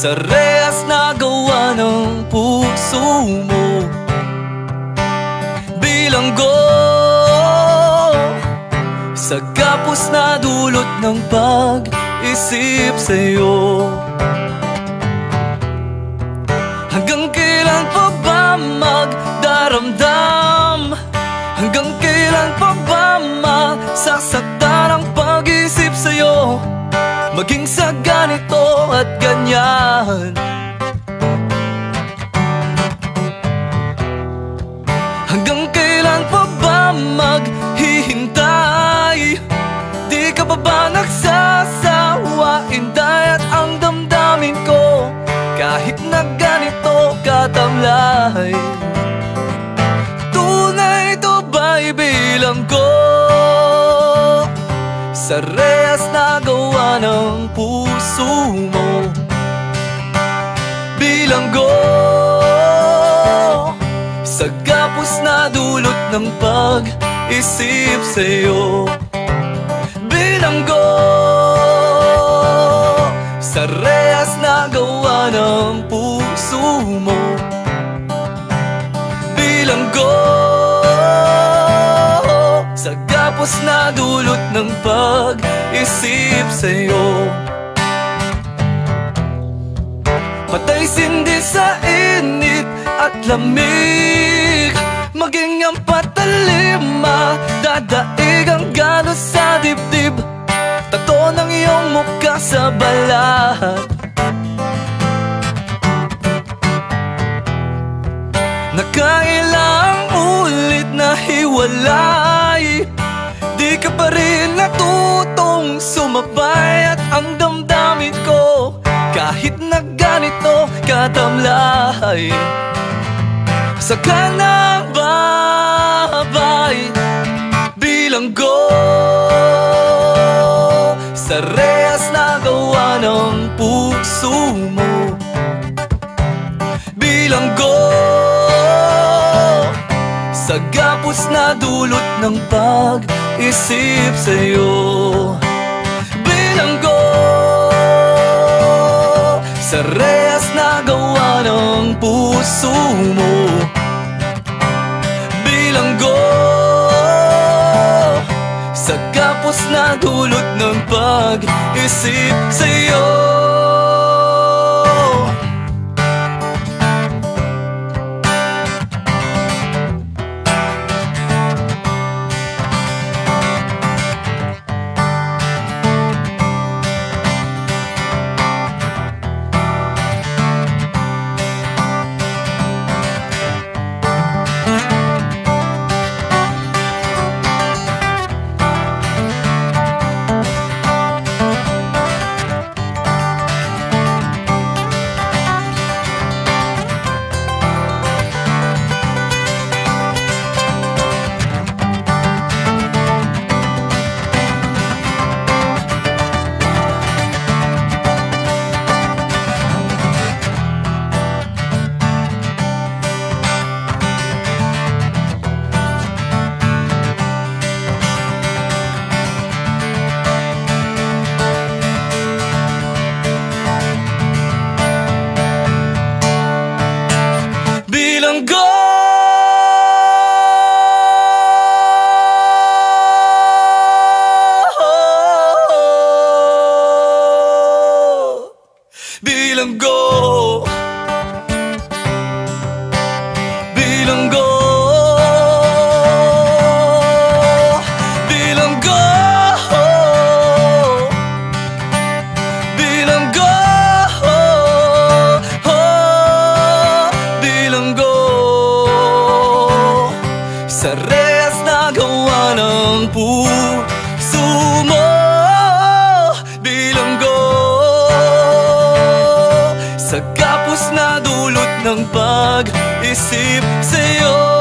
sa rehas na gawa ng puso mo. Bilanggo sa gapos na dulot ng pag-isip sa'yo. Hanggang kailan pa ba magdaramdam? Hanggang kailan pa ba masasaktan ang pag-isip sa'yo? Maging sa ganito at ganyan. Hanggang kailan pa ba maghihintay? Di ka pa ba nagsasawa? Inday at ang damdamin ko, kahit na ganito katamlay. Tunay to ba'y bilanggo sa rehas na gawa ng puso mo? Bilanggo sa gapos na dulot ng pag-isip sa'yo. Bilanggo sa rehas na gawa ng puso mo. Bilanggo sa gapos na dulot ng pag-isip sa'yo. Patay sindi sa init at lamig, maging ang patalima, dadaig ang galo sa dibdib, tato ng iyong mukha sa balat. Nakailang ulit na hiwalay, di ka pa rin natutong sumabay. At ang damdamin ko, kahit na ganito katamlay, sa kanang babay. Bilanggo sa rehas na gawa ng puso mo. Bilanggo sa gapos na dulot ng pag-isip sa'yo. Bilanggo sa rehas na gawa ng puso mo. Bilanggo sa gapos na dulot ng pag-isip sa'yo. Bilanggo Bilanggo Bilanggo Bilanggo Bilanggo Bilanggo sa rehas na gawa ng puso mo. Bilanggo sa gapos na dulot ng pag-isip sa'yo.